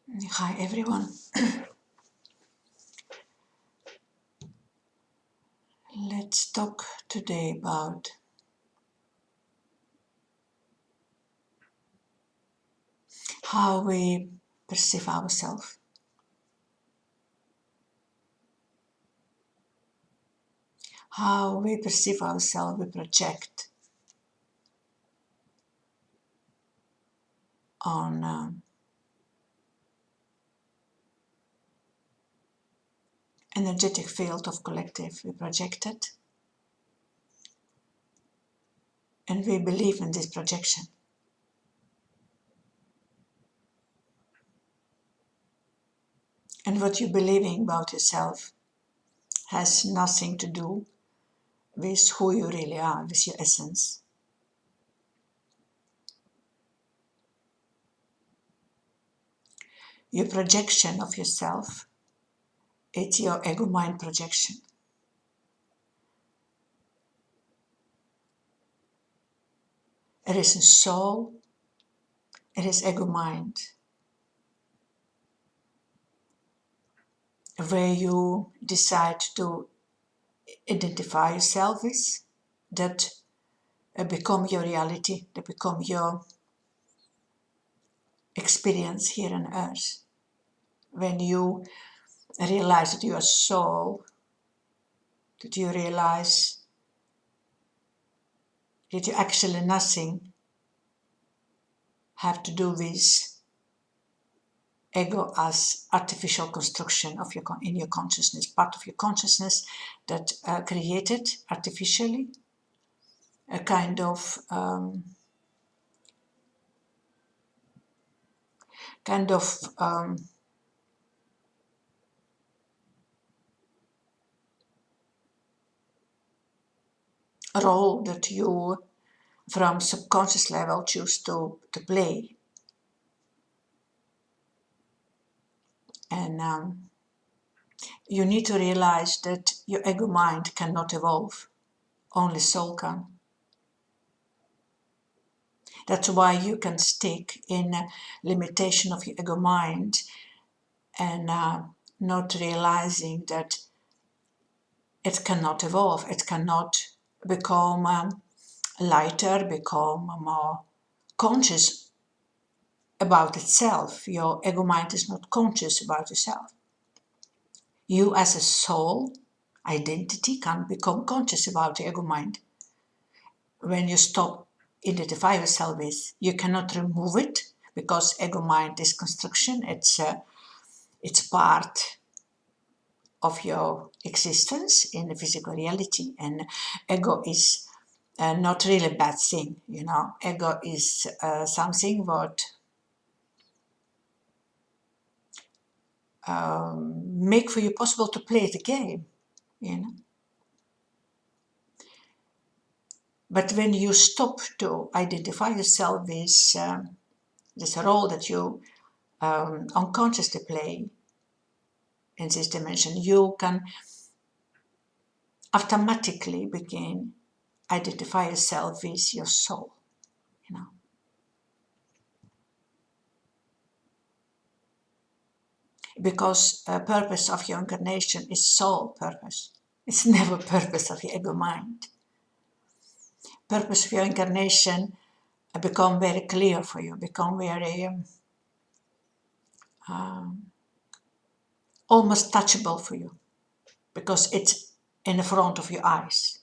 Hi everyone. Let's talk today about how we perceive ourselves, we project on energetic field of collective. We project it and we believe in this projection. And what you're believing about yourself has nothing to do with who you really are, with your essence. Your projection of yourself, it's your ego mind projection. It is a soul, it is ego mind, where you decide to identify yourself with, that become your reality, that become your experience here on earth. When you realize that you are soul, that you realize that you actually nothing have to do with ego as artificial construction of in your consciousness, part of your consciousness that created artificially a kind of role that you from subconscious level choose to play. And you need to realize that your ego mind cannot evolve, only soul can. That's why you can stick in a limitation of your ego mind and not realizing that it cannot evolve, it cannot become lighter, become more conscious about itself. Your ego mind is not conscious about yourself. You as a soul identity can become conscious about the ego mind. When you stop identify yourself with, you cannot remove it because ego mind is construction. It's part of your existence in the physical reality, and ego is not really a bad thing. Ego is something what make for you possible to play the game. But when you stop to identify yourself with this role that you unconsciously play in this dimension, you can automatically begin identify yourself with your soul. Because purpose of your incarnation is soul purpose. It's never purpose of your ego mind. Purpose of your incarnation become very clear for you, become very almost touchable for you, because it's in the front of your eyes.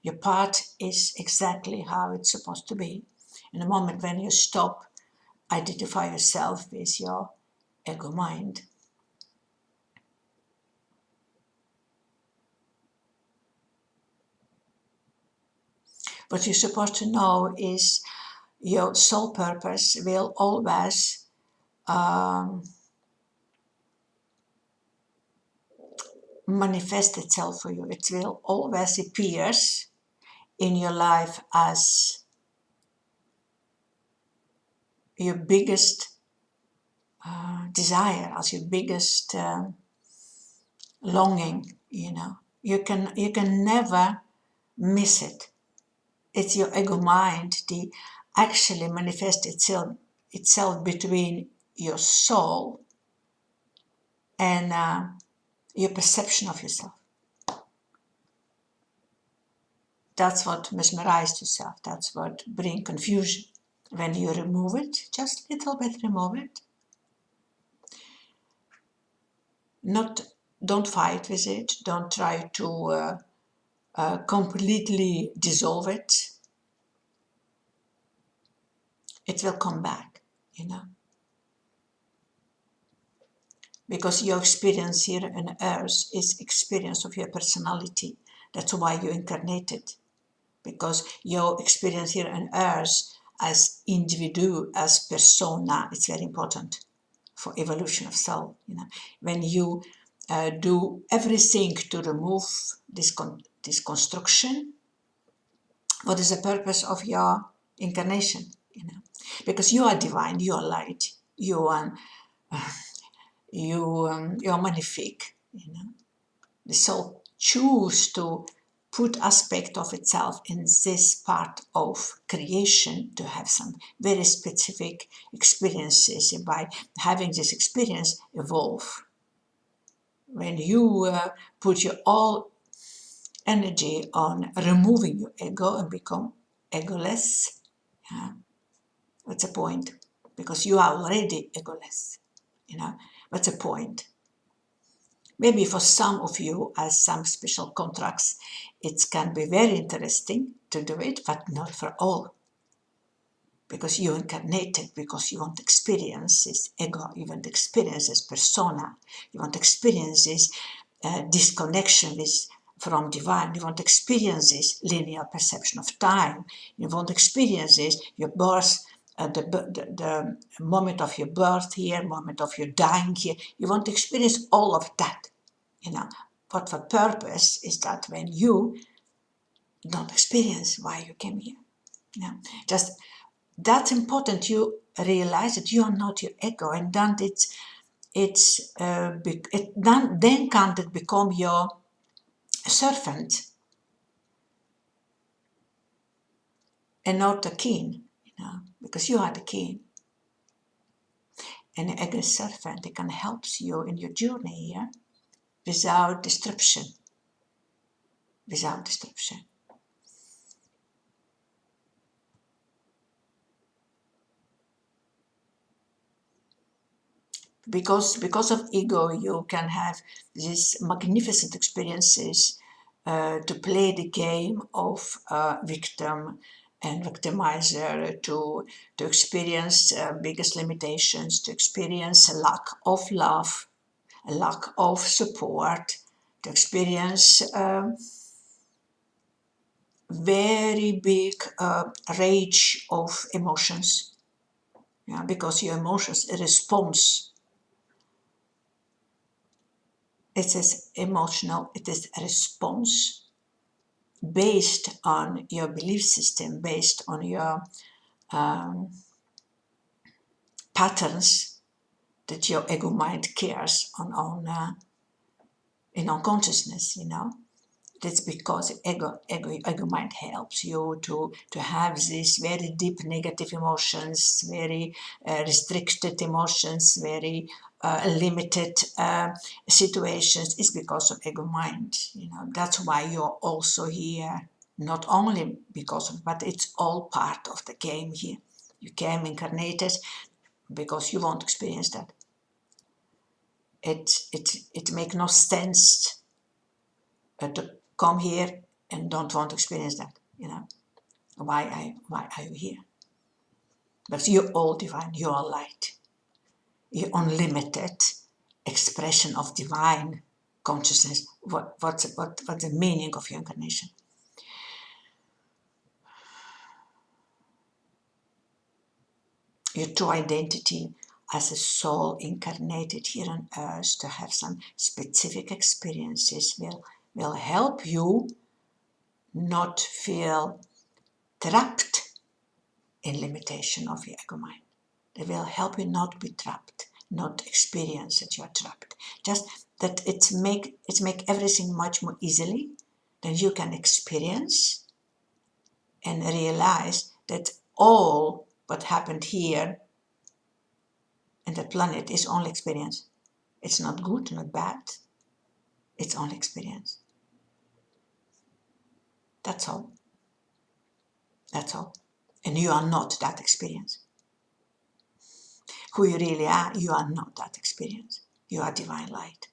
Your path is exactly how it's supposed to be. In the moment when you stop identify yourself with your ego mind. What you're supposed to know is your soul purpose will always manifest itself for you. It will always appear in your life as your biggest desire, as your biggest longing. You can never miss it. It's your ego mind that actually manifests itself between your soul and your perception of yourself. That's what mesmerized yourself. That's what brings confusion. When you remove it, just a little bit remove it. Don't fight with it. Don't try to completely dissolve it. It will come back, because your experience here on earth is experience of your personality. That's why you incarnated, because your experience here on earth as individual, as persona, it's very important for evolution of soul. When you do everything to remove this construction, what is the purpose of your incarnation? Because you are divine, you are light, you are magnific. The soul choose to put aspect of itself in this part of creation to have some very specific experiences, and by having this experience evolve. When you put your all energy on removing your ego and become egoless, what's the point? Because you are already egoless. What's the point? Maybe for some of you, as some special contracts, it can be very interesting to do it, but not for all. Because you incarnated, because you want experiences ego, you want experiences persona, you want experiences disconnection from divine, you want experiences linear perception of time, you want experiences your birth, the moment of your birth here, moment of your dying here, you want to experience all of that. But for purpose is that when you don't experience why you came here. Just that's important. You realize that you are not your ego, and then then can it become your servant and not the king, because you are the king. And the ego is servant. It can help you in your journey here without disruption. Without disruption. Because of ego, you can have these magnificent experiences to play the game of victim and victimizer, to experience biggest limitations, to experience a lack of love, a lack of support, to experience very big rage of emotions, because your emotions response. It is emotional, it is a response based on your belief system, based on your patterns that your ego mind cares in unconsciousness, That's because ego mind helps you to have these very deep negative emotions, very restricted emotions, very limited situations. It's because of ego mind. That's why you're also here. Not only because of, but it's all part of the game here. You came incarnated because you want to experience that. It makes no sense to come here and don't want to experience that. Why are you here? But you're all divine, you are light, you're unlimited expression of divine consciousness. What's the meaning of your incarnation? Your true identity as a soul incarnated here on earth to have some specific experiences will help you not feel trapped in limitation of your ego mind. They will help you not be trapped, not experience that you are trapped. Just that it's make everything much more easily. Then you can experience and realize that all what happened here And that planet is only experience. It's not good, not bad. It's only experience. That's all. That's all. And you are not that experience. Who you really are, you are not that experience. You are divine light.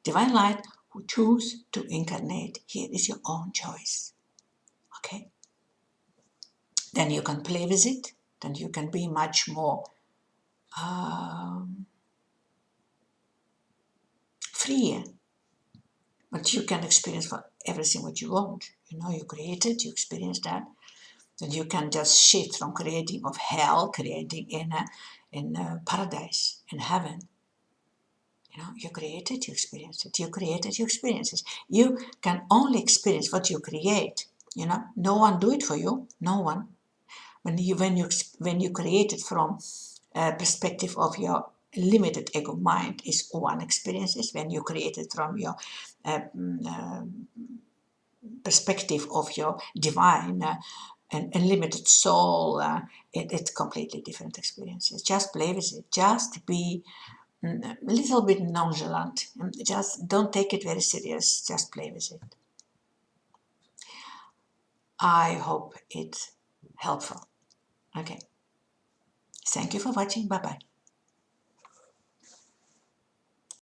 Divine light who choose to incarnate. Here is your own choice. Okay? Then you can play with it. Then you can be much more freer. But you can experience for everything what you want. You know, you created, you experience that. Then you can just shift from creating of hell, creating in paradise, in heaven. You know, you created, you experience it. You created, you experience it. You can only experience what you create. You know, no one do it for you. No one. When you create it from a perspective of your limited ego mind, is one experiences. When you create it from your perspective of your divine and unlimited soul, it's completely different experiences. Just play with it. Just be a little bit nonchalant. Just don't take it very serious. Just play with it. I hope it's helpful. Okay. Thank you for watching. Bye-bye.